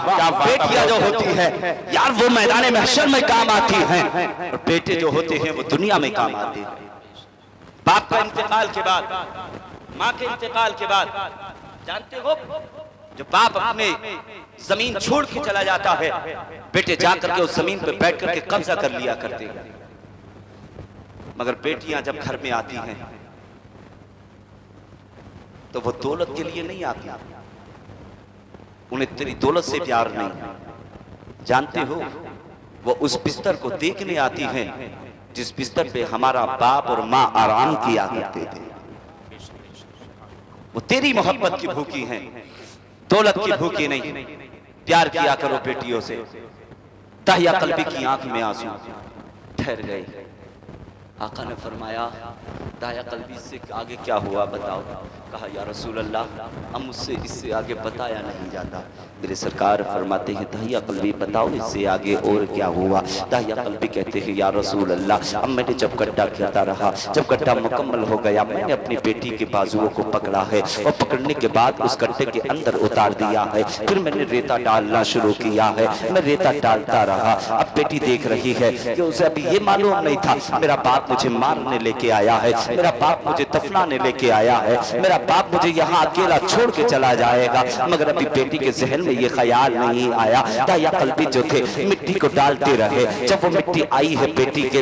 واہ کیا بیٹیاں جو ہوتی ہیں یار وہ میدان محشر میں کام آتی ہیں، اور بیٹے جو ہوتے ہیں وہ دنیا میں کام آتے ہیں۔ باپ کا انتقال کے بعد، ماں کے انتقال کے بعد، جانتے ہو جو باپ اپنے زمین چھوڑ کے چلا جاتا ہے، بیٹے جا کر کے اس زمین پہ بیٹھ کر کے قبضہ کر لیا کرتے ہیں۔ مگر بیٹیاں جب گھر میں آتی ہیں تو وہ دولت کے لیے نہیں آتی، انہیں تیری دولت سے پیار نہیں، جانتے ہو وہ اس بستر کو دیکھنے آتی ہیں جس بستر پہ ہمارا باپ اور ماں آرام کیا کرتے تھے۔ وہ تیری محبت کی بھوکی ہیں، دولت کی بھوکی نہیں۔ پیار کیا کرو بیٹیوں سے۔ تہیا قلبی کی آنکھ میں آنسو ٹھہر گئے۔ آقا نے فرمایا دایا قلبی سے آگے کیا ہوا بتاؤ؟ کہا یا رسول اللہ اب مجھ سے اس سے آگے بتایا نہیں جاتا۔ میرے سرکار فرماتے ہیں دایا قلبی بتاؤ اس سے آگے اور کیا ہوا؟ دایا قلبی کہتے ہیں یا رسول اللہ اب میں نے جب گڈھا کھاتا رہا، جب گڈھا مکمل ہو گیا میں نے اپنی بیٹی کے بازوؤں کو پکڑا ہے اور پکڑنے کے بعد اس گڈھے کے اندر اتار دیا ہے، پھر میں نے ریتا ڈالنا شروع کیا ہے، میں ریتا ڈالتا رہا۔ اب بیٹی دیکھ رہی ہے کہ اسے ابھی یہ معلوم نہیں تھا میرا باپ مجھے مارنے لے کے آیا ہے، میرا باپ مجھے دفنانے لے کے آیا ہے، میرا باپ مجھے یہاں اکیلا چھوڑ کے چلا جائے گا، مگر ابھی بیٹی کے ذہن میں یہ خیال نہیں آیا۔ دایا قلبی جو تھے مٹی کو ڈالتے رہے، جب وہ مٹی آئی ہے بیٹی کے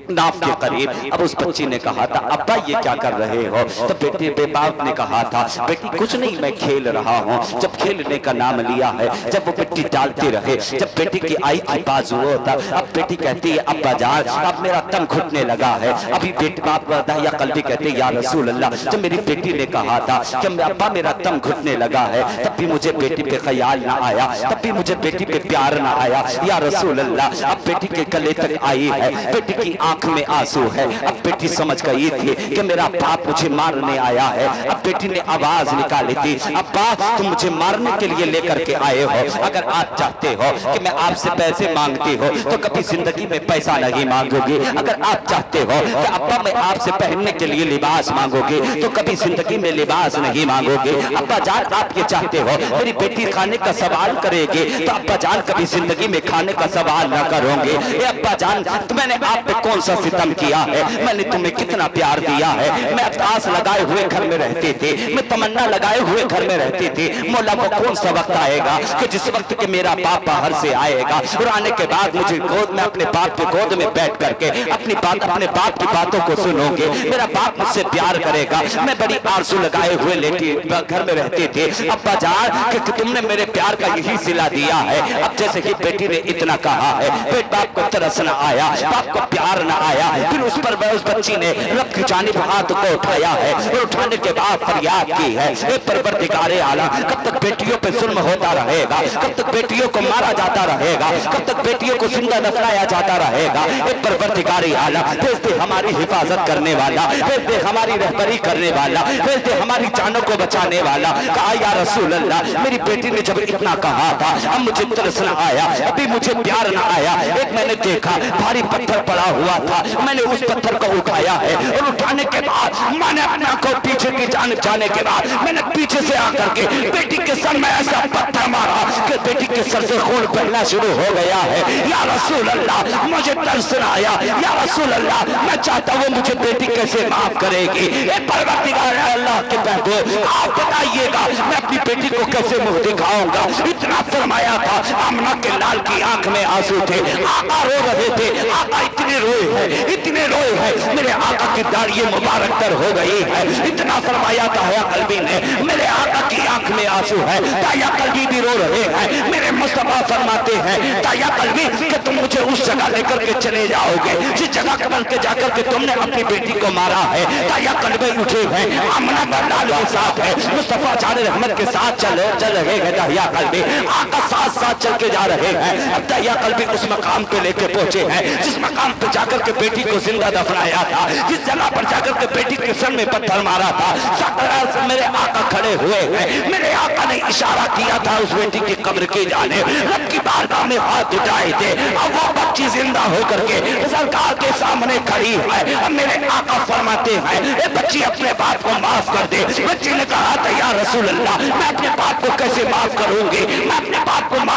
ناف کے قریب، اب اس بچی نے کہا تھا ابا یہ کیا کر رہے ہو؟ تو بیٹی بے باپ نے کہا تھا بیٹی کچھ نہیں میں کھیل رہا ہوں۔ جب کھیلنے کا نام لیا ہے، جب وہ مٹی ڈالتے رہے، جب بیٹی کی آئی تھی بازو تک، اب بیٹی کہتی ہے ابا جان اب میرا دم گھٹنے لگا ہے۔ ابھی بیٹی باپ دایا قلبی کہتے یا رسول اللہ جب میری بیٹی نے کہا تھا کہ ابا میرا دم گھٹنے لگا ہے تب بھی مجھے بیٹی پہ خیال نہ آیا، تب بھی مجھے بیٹی پہ پیار نہ آیا۔ یا رسول اللہ اب بیٹی کے گلے تک آئی ہے، بیٹی کی آنکھ میں آنسو ہے، اب بیٹی سمجھ گئی تھی کہ میرا باپ مجھے مارنے آیا ہے۔ اب بیٹی نے آواز نکالی تھی ابا تم مجھے مارنے کے لیے لے کر کے آئے ہو، اگر آپ چاہتے ہو کہ میں آپ سے پیسے مانگتی ہو تو کبھی زندگی میں پیسہ نہیں مانگو گی، اگر آپ چاہتے ہو کہ ابا میں آپ سے پہننے کے لیے لباس مانگو گی تو کبھی زندگی میں لباس نہیں مانگو گی۔ ابا جان آپ یہ چاہتے ہو میری بیٹی کھانے کا سوال کرے گی تو ابا جان کبھی زندگی میں کھانے کا سوال نہ کروں گے۔ اے ابا جان میں نے آپ پہ کون سا ستم کیا ہے، میں نے تمہیں کتنا پیار دیا ہے، میں آس لگائے ہوئے گھر میں رہتی تھی، میں تمنا لگائے ہوئے گھر میں رہتی تھی، مولا وہ کون سا وقت آئے گا کہ جس وقت کہ میرا باپ باہر سے آئے گا اور آنے کے بعد مجھے گود میں اپنے باپ کے گود میں بیٹھ کر کے اپنے باپ کی باتوں کو سنو گے، میرا باپ مجھ سے پیار کرے گا۔ میں بڑی آرزو لگائے ہوئے لیٹی گھر میں رہتی تھی ابا جان کہ تم نے میرے پیار کا یہی صلہ دیا ہے۔ اب جیسے ہی بیٹی نے اتنا کہا ہے باپ کو ترس نہ آیا، باپ کو پیار نہ آیا، پھر اس پر اس بچی نے رب کی جانب ہاتھ کو اٹھایا ہے اور اٹھانے کے بعد فریاد کی ہے اے پروردگار اعلیٰ کب تک بیٹیوں پہ ظلم ہوتا رہے گا، کب تک بیٹیوں کو مارا جاتا رہے گا، کب تک بیٹیوں کو زندہ دفنایا جاتا رہے گا؟ اے پروردگار اعلیٰ بھیج دے ہماری حفاظت کرنے والا، بھیج دے ہماری رہبری کرنے والا، بھیج دے ہماری جانوں کو بچانے والا۔ کہا یا رسول اللہ میری بیٹی نے جب اتنا کہا تھا اب مجھے ترس نہ آیا، ابھی مجھے پیار نہ آیا۔ ایک میں نے دیکھا بھاری پتھر پڑا ہوا تھا، میں نے اس پتھر کو اٹھایا ہے اور اٹھانے کے بعد میں نے اپنا کو پیچھے کی جانب جانے کے بعد میں نے پیچھے سے آ کر کے بیٹی کے سر میں ایسا پتھر مارا کہ بیٹی کے سر سے خون بہنا شروع ہو گیا ہے۔ یا رسول اللہ مجھے ترس نہ آیا، یا رسول اللہ میں چاہتا ہوں مجھے بیٹی کیسے معاف کرے گی؟ اے پروردگار اللہ کے بندو آپ بتائیے گا میں اپنی بیٹی کو کیسے منہ دکھاؤں گا؟ اتنا فرمایا تھا آمنہ کے لال کی آنکھ میں آنسو تھے، آقا رو رہے تھے، آقا اتنے روئے ہیں میرے آقا کی داڑھی مبارک تر ہو گئی ہے۔ اتنا فرمایا دایا قلبی نے میرے آقا کی آنکھ میں آنسو ہے، دایا قلبی بھی رو رہے ہیں۔ میرے مصطفیٰ فرماتے ہیں دایا قلبی کہ تم مجھے اس جگہ لے کر کے چلے جاؤ گے جس جگہ قبل کے جا کر کے تم نے اپنی بیٹی کو مارا ہے۔ دایا قلبی اٹھے ہیں، آمنہ بلال کے ساتھ ہے، مصطفیٰ جان رحمت کے ساتھ چل رہے ہیں۔ دایا قلبی آقا ساتھ چل کے جا رہے ہیں۔ اب دایا قلبی اس مقام پہ لے کے پہنچے ہیں جس مقام پہ جا کر کے بیٹی کو زندہ دفنایا تھا، جس جگہ پر جا کر کے بیٹی کے سر میں پتھر مارا تھا۔ سکرات سے میرے آقا کھڑے ہوئے ہیں، میرے آقا نے اشارہ کیا تھا اس بیٹی کی قبر کی جانب، رب کی بارگاہ میں ہاتھ اٹھائے تھے، اب وہ بچی زندہ ہو کر کے سرکار کے سامنے کھڑی ہے۔ اب میرے آقا فرماتے ہیں اے بچی اپنے باپ کو معاف کر دے۔ بچی نے کہا تھا یا رسول اللہ میں اپنے باپ کو کیسے معاف کروں گی، میں اپنے باپ کو